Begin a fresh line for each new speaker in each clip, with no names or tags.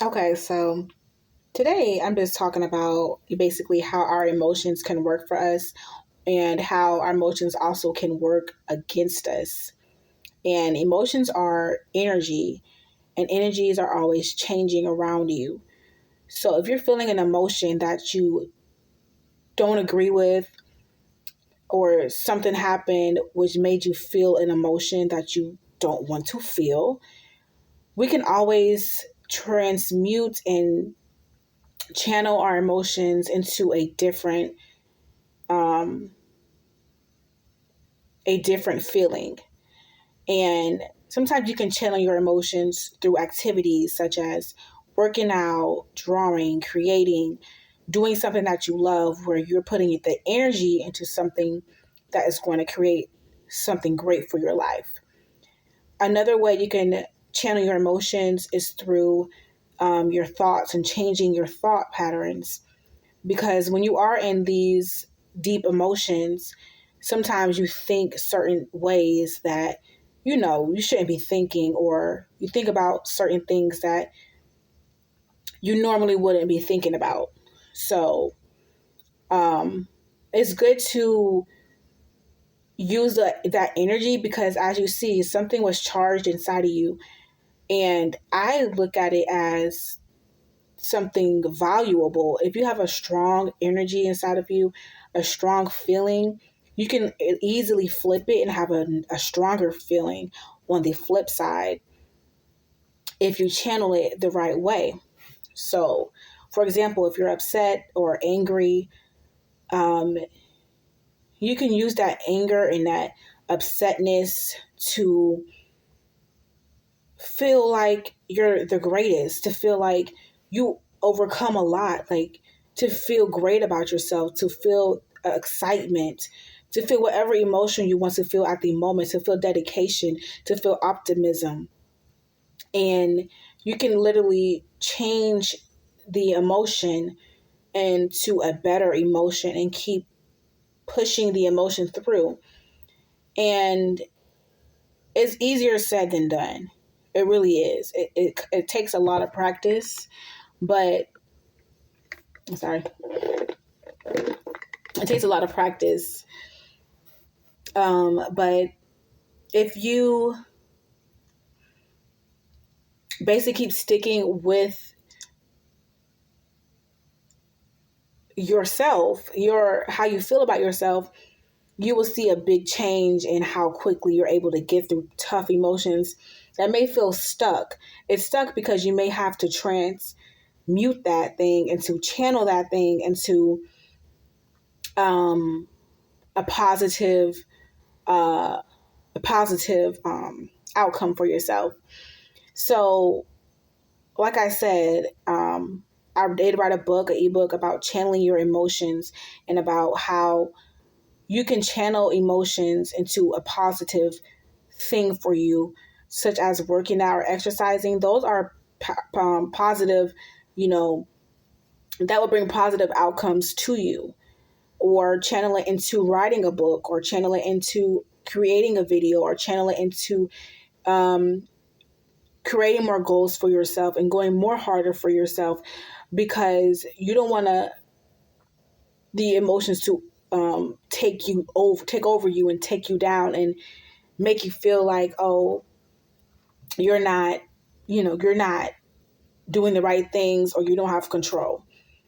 Okay, so today I'm just talking about basically how our emotions can work for us and how our emotions also can work against us. And emotions are energy, and energies are always changing around you. So if you're feeling an emotion that you don't agree with, or something happened which made you feel an emotion that you don't want to feel, we can always transmute and channel our emotions into um a different feeling. And sometimes you can channel your emotions through activities such as working out, drawing, creating, doing something that you love where you're putting the energy into something that is going to create something great for your life. Another way you can channel your emotions is through your thoughts and changing your thought patterns. Because when you are in these deep emotions, sometimes you think certain ways that you shouldn't be thinking, or you think about certain things that you normally wouldn't be thinking about. So um, it's good to use that energy, because as you see, something was charged inside of you. And I look at it as something valuable. If you have a strong energy inside of you, a strong feeling, you can easily flip it and have a stronger feeling on the flip side if you channel it the right way. So, for example, if you're upset or angry, um, you can use that anger and that upsetness to feel like you're the greatest, to feel like you overcome a lot, like to feel great about yourself, to feel excitement, to feel whatever emotion you want to feel at the moment, to feel dedication, to feel optimism. And you can literally change the emotion into a better emotion and keep pushing the emotion through. And it's easier said than done. It really is. It takes a lot of practice, but I'm sorry, it takes a lot of practice. But if you basically keep sticking with yourself, your how you feel about yourself, you will see a big change in how quickly you're able to get through tough emotions that may feel stuck. It's stuck because you may have to transmute that thing and to channel that thing into um, a positive uh, a positive outcome for yourself. So, like I said, I did write a book, an ebook about channeling your emotions and about how you can channel emotions into a positive thing for you, such as working out or exercising. Those are positive, you know, that will bring positive outcomes to you. Or channel it into writing a book, or channel it into creating a video, or channel it into um, creating more goals for yourself and going more harder for yourself, because you don't want the emotions to take over you and take you down and make you feel like, oh, you're not, you're not doing the right things, or you don't have control.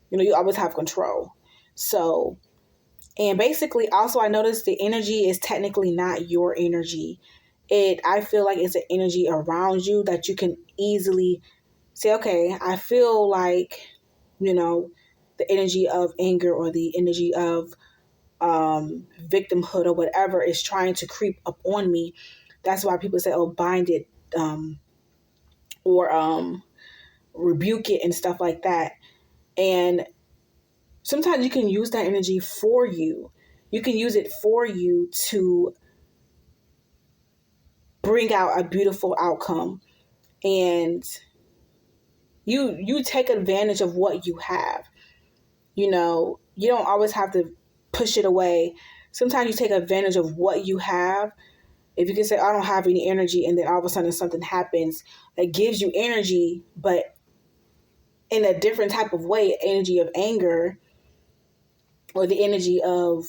You always have control. So, and basically, also, I noticed the energy is technically not your energy. I feel like it's an energy around you that you can easily say, okay, I feel like, you know, the energy of anger or the energy of victimhood or whatever is trying to creep up on me. That's why people say, oh, bind it, or rebuke it and stuff like that. And sometimes you can use that energy for you. You can use it for you to bring out a beautiful outcome. And you take advantage of what you have. You don't always have to push it away. Sometimes you take advantage of what you have. If you can say, I don't have any energy, and then all of a sudden something happens that gives you energy, but in a different type of way, energy of anger or the energy of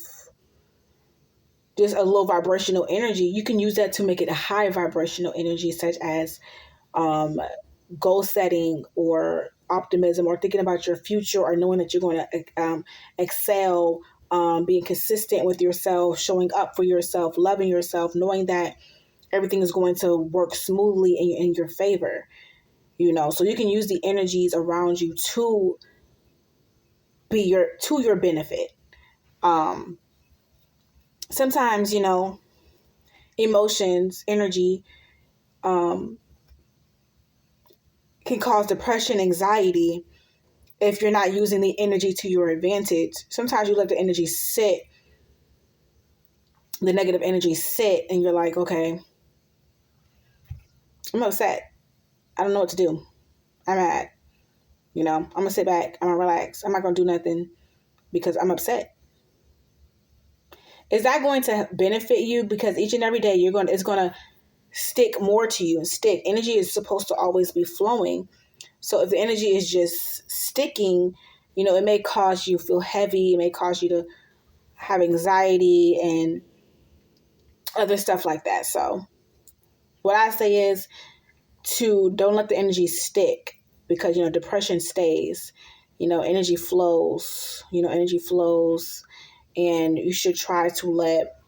just a low vibrational energy, you can use that to make it a high vibrational energy, such as um, goal setting or optimism or thinking about your future or knowing that you're going to excel, being consistent with yourself, showing up for yourself, loving yourself, knowing that everything is going to work smoothly in your favor. So you can use the energies around you to be your benefit. Um, Sometimes, emotions, energy, um, can cause depression, anxiety, if you're not using the energy to your advantage. Sometimes you let the energy sit, the negative energy sit, and you're like, okay, I'm upset. I don't know what to do. I'm mad. I'm going to sit back. I'm going to relax. I'm not going to do nothing because I'm upset. Is that going to benefit you? Because each and every day it's going to stick more to you and stick. Energy is supposed to always be flowing. So if the energy is just sticking, it may cause you to feel heavy. It may cause you to have anxiety and other stuff like that. So what I say is to don't let the energy stick, because, depression stays, energy flows, and you should try to let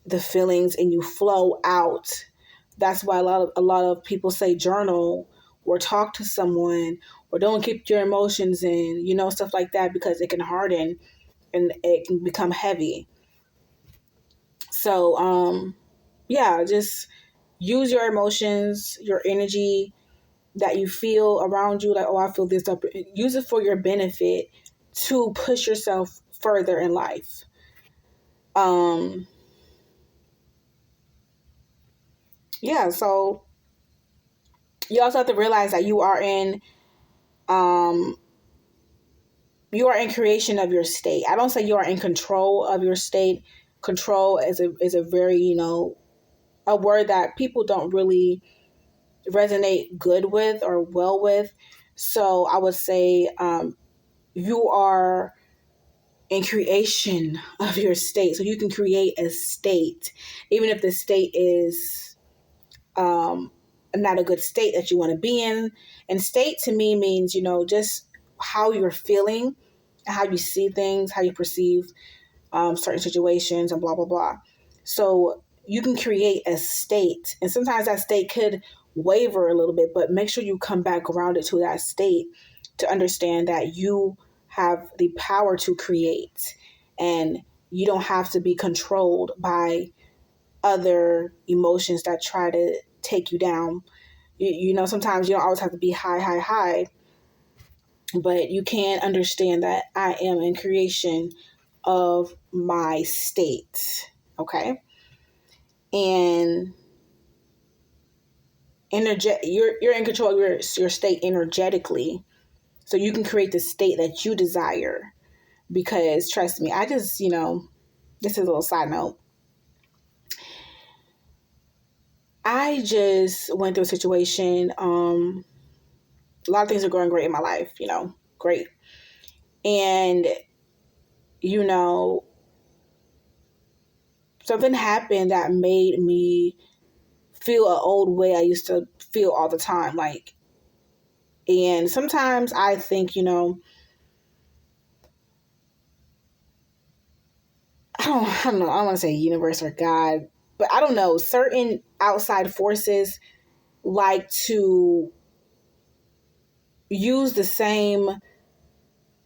the feelings in you flow out. That's why a lot of people say journal or talk to someone or don't keep your emotions in, stuff like that, because it can harden and it can become heavy. So, yeah, just use your emotions, your energy that you feel around you. Like, oh, I feel this up. Use it for your benefit to push yourself further in life. Yeah, so you also have to realize that um, you are in creation of your state. I don't say you are in control of your state. Control is a very, a word that people don't really resonate good with or well with. So I would say you are in creation of your state. So you can create a state, even if the state is not a good state that you want to be in. And state to me means, just how you're feeling, how you see things, how you perceive certain situations, and blah, blah, blah. So you can create a state. And sometimes that state could waver a little bit, but make sure you come back grounded to that state to understand that you have the power to create, and you don't have to be controlled by other emotions that try to take you down. Sometimes you don't always have to be high, high, high, but you can understand that I am in creation of my state. Okay. And you're in control of your state energetically. So you can create the state that you desire. Because trust me, I just, this is a little side note. I just went through a situation. A lot of things are going great in my life, great. And, something happened that made me feel an old way I used to feel all the time. And sometimes I think, I don't know, I don't want to say universe or God, but I don't know, certain outside forces like to use the same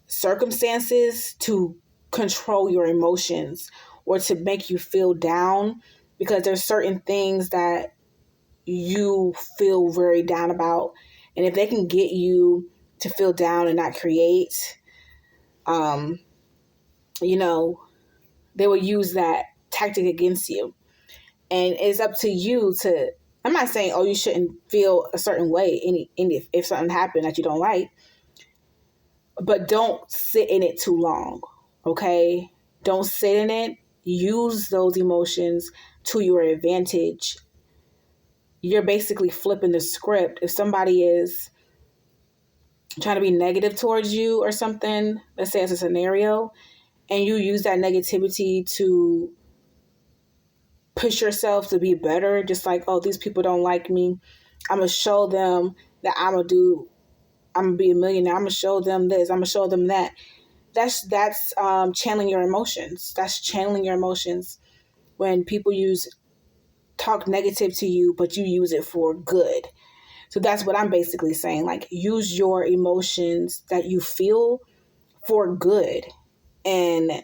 circumstances to control your emotions or to make you feel down, because there's certain things that you feel very down about. And if they can get you to feel down and not create, um, they will use that tactic against you. And it's up to you to, I'm not saying, oh, you shouldn't feel a certain way if something happened that you don't like, but don't sit in it too long. Okay. Don't sit in it. Use those emotions to your advantage. You're basically flipping the script. If somebody is trying to be negative towards you or something, let's say as a scenario, and you use that negativity to push yourself to be better, just like, oh, these people don't like me, I'm gonna show them that I'm gonna be a millionaire, I'm gonna show them this, I'm gonna show them that. That's channeling your emotions. That's channeling your emotions when people talk negative to you, but you use it for good. So that's what I'm basically saying. Like, use your emotions that you feel for good, and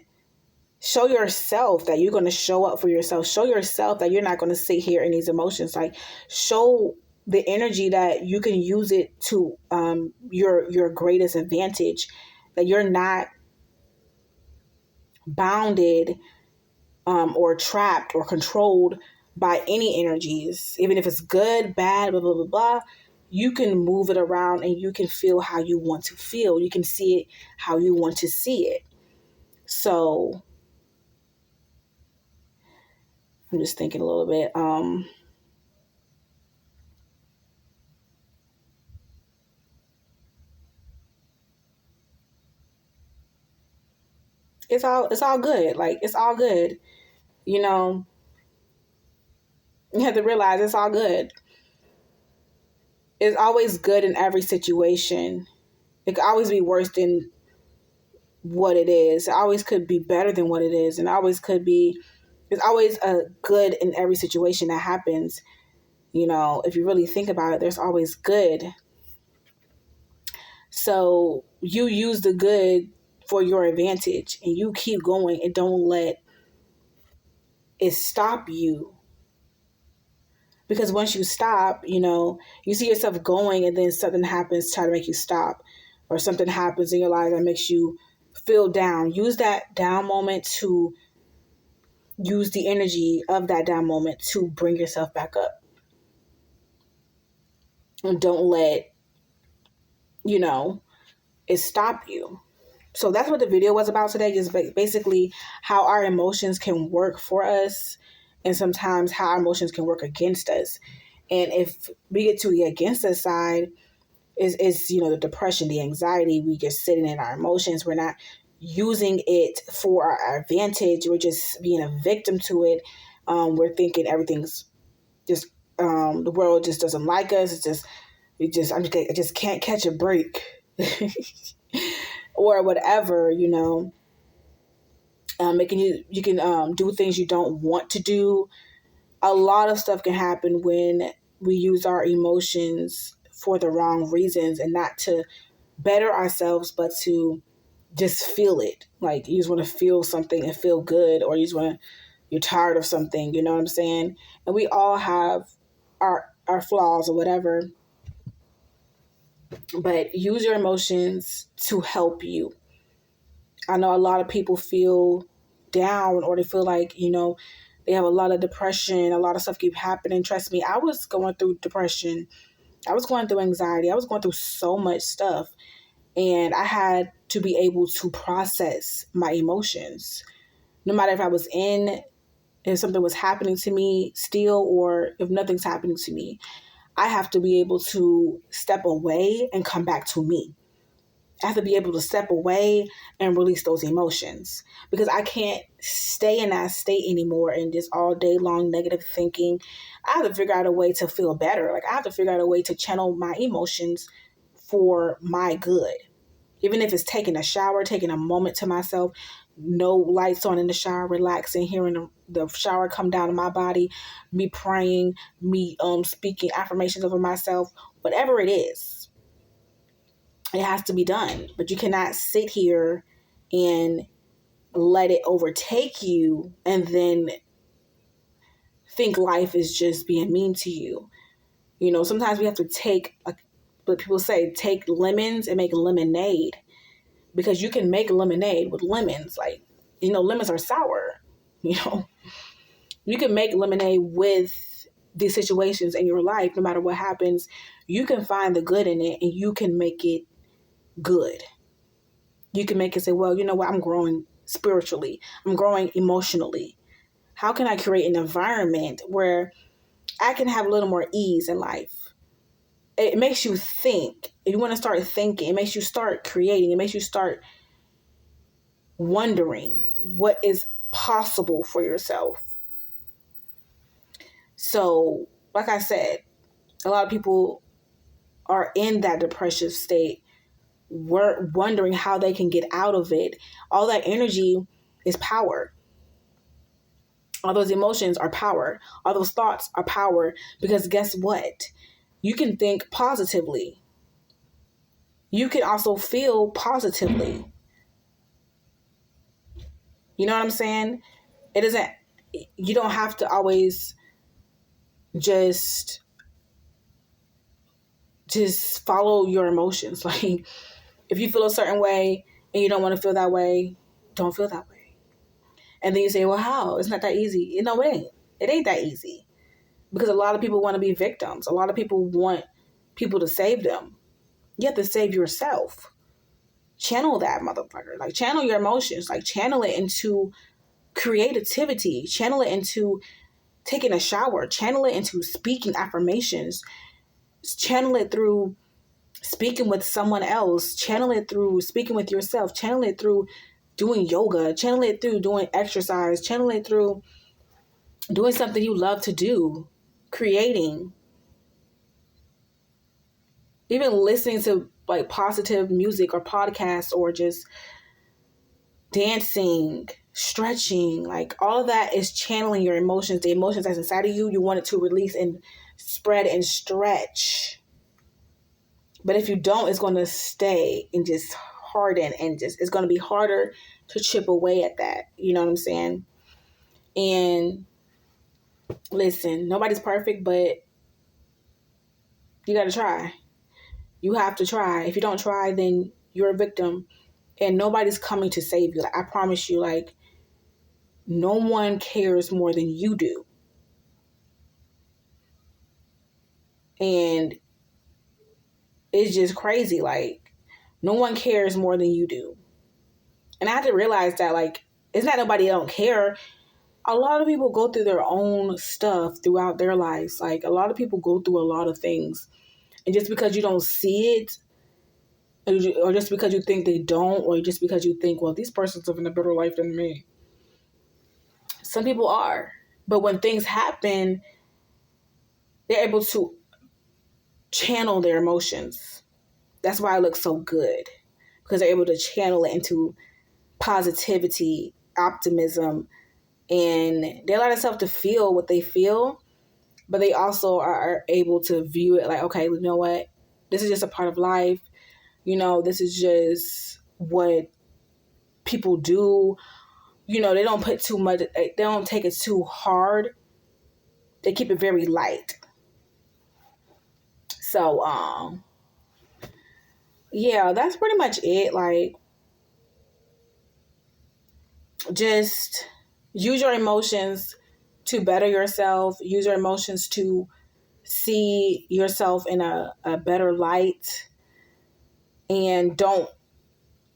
show yourself that you're going to show up for yourself. Show yourself that you're not going to sit here in these emotions. Like, show the energy that you can use it to your greatest advantage, that you're not bounded or trapped or controlled by any energies, even if it's good, bad, blah, blah, blah, blah. You can move it around and you can feel how you want to feel. You can see it how you want to see it. So I'm just thinking a little bit. It's all good. Like, it's all good. You know, you have to realize it's all good. It's always good in every situation. It could always be worse than what it is. It always could be better than what it is. And always could be, there's always a good in every situation that happens. You know, if you really think about it, there's always good. So you use the good for your advantage and you keep going and don't let it stop you. Because once you stop, you see yourself going and then something happens to try to make you stop, or something happens in your life that makes you feel down. Use that down moment to use the energy of that down moment to bring yourself back up. And don't let, it stop you. So that's what the video was about today, is basically how our emotions can work for us and sometimes how our emotions can work against us. And if we get to the against us side, is the depression, the anxiety, we just sitting in our emotions. We're not using it for our advantage. We're just being a victim to it. We're thinking everything's just the world just doesn't like us. I just can't catch a break. Or whatever, making you can do things you don't want to do. A lot of stuff can happen when we use our emotions for the wrong reasons, and not to better ourselves, but to just feel it. Like, you just want to feel something and feel good, or you're tired of something, you know what I'm saying? And we all have our flaws or whatever, but use your emotions to help you. I know a lot of people feel down, or they feel like, they have a lot of depression, a lot of stuff keep happening. Trust me, I was going through depression. I was going through anxiety. I was going through so much stuff. And I had to be able to process my emotions. No matter if something was happening to me still, or if nothing's happening to me, I have to be able to step away and come back to me. I have to be able to step away and release those emotions, because I can't stay in that state anymore and just all day long negative thinking. I have to figure out a way to feel better. Like, I have to figure out a way to channel my emotions for my good. Even if it's taking a shower, taking a moment to myself, no lights on in the shower, relaxing, hearing the shower come down to my body, me praying, me speaking affirmations over myself, whatever it is. It has to be done. But you cannot sit here and let it overtake you and then think life is just being mean to you. Sometimes we have to what people say, take lemons and make lemonade. Because you can make lemonade with lemons. Like, lemons are sour. You can make lemonade with these situations in your life. No matter what happens, you can find the good in it and you can make it good. You can make it say, well, you know what? I'm growing spiritually. I'm growing emotionally. How can I create an environment where I can have a little more ease in life? it makes you think. If you want to start thinking, it makes you start creating. It makes you start wondering what is possible for yourself. So, like I said, a lot of people are in that depressive state, wondering how they can get out of it. All that energy is power. All those emotions are power. All those thoughts are power. Because guess what? You can think positively. You can also feel positively. You know what I'm saying? It isn't, you don't have to always just follow your emotions. Like, if you feel a certain way and you don't want to feel that way, don't feel that way. And then you say, well, how? It's not that easy. You know, it ain't. It ain't that easy. Because a lot of people want to be victims. A lot of people want people to save them. You have to save yourself. Channel that motherfucker. Like, channel your emotions. Like, channel it into creativity. Channel it into taking a shower. Channel it into speaking affirmations. Channel it through speaking with someone else. Channel it through speaking with yourself. Channel it through doing yoga. Channel it through doing exercise. Channel it through doing something you love to do. Creating. Even listening to like positive music or podcasts, or just dancing, stretching, like all of that is channeling your emotions. The emotions that's inside of you, you want it to release and spread and stretch. But if you don't, it's going to stay and just harden, and just it's going to be harder to chip away at that. You know what I'm saying? And listen, nobody's perfect, but you got to try. You have to try. If you don't try, then you're a victim, and nobody's coming to save you. Like, I promise you, like, no one cares more than you do. And it's just crazy. Like, no one cares more than you do. And I had to realize that, like, it's not nobody that don't care. A lot of people go through their own stuff throughout their lives. Like, a lot of people go through a lot of things. And just because you don't see it, or just because you think they don't, or just because you think, well, these person's living a better life than me. Some people are. But when things happen, they're able to channel their emotions. That's why it looks so good. Because they're able to channel it into positivity, optimism, and they allow themselves to feel what they feel, but they also are able to view it like, okay, you know what? This is just a part of life. You know, this is just what people do. You know, they don't put too much, they don't take it too hard. They keep it very light. So, yeah, that's pretty much it. Like, just use your emotions to better yourself. Use your emotions to see yourself in a better light. And don't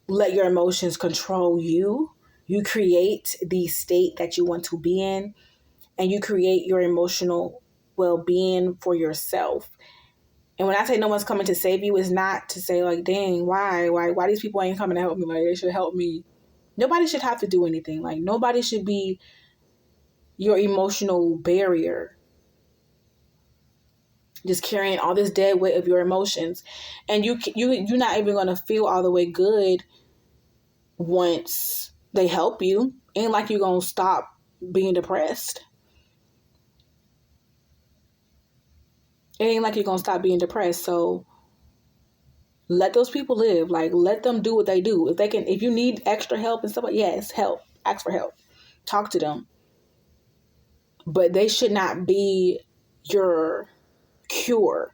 let your emotions control you. You create the state that you want to be in, and you create your emotional well-being for yourself. And when I say no one's coming to save you, it's not to say like, dang, why these people ain't coming to help me? Like, they should help me. Nobody should have to do anything. Like, nobody should be your emotional barrier, just carrying all this dead weight of your emotions. And you're not even going to feel all the way good once they help you. Ain't like you're going to stop being depressed. It ain't like you're going to stop being depressed. So let those people live. Like, let them do what they do. If you need extra help and stuff, yes, help. Ask for help. Talk to them. But they should not be your cure.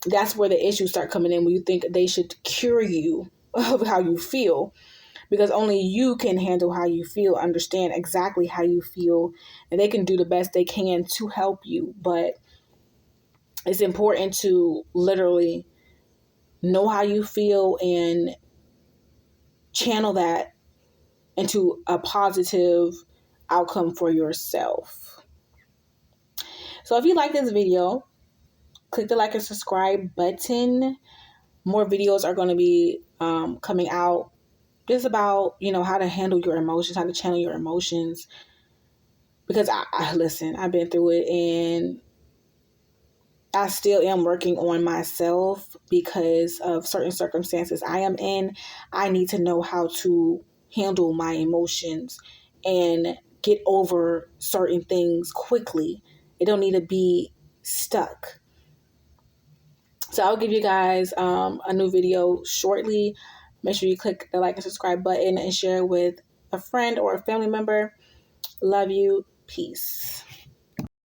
That's where the issues start coming in, when you think they should cure you of how you feel, because only you can handle how you feel, understand exactly how you feel, and they can do the best they can to help you. But it's important to literally know how you feel and channel that into a positive outcome for yourself. So if you like this video, click the like and subscribe button. More videos are going to be coming out just about, how to handle your emotions, how to channel your emotions. Because I listen, I've been through it, and I still am working on myself because of certain circumstances I am in. I need to know how to handle my emotions and get over certain things quickly. It don't need to be stuck. So I'll give you guys a new video shortly. Make sure you click the like and subscribe button and share with a friend or a family member. Love you. Peace.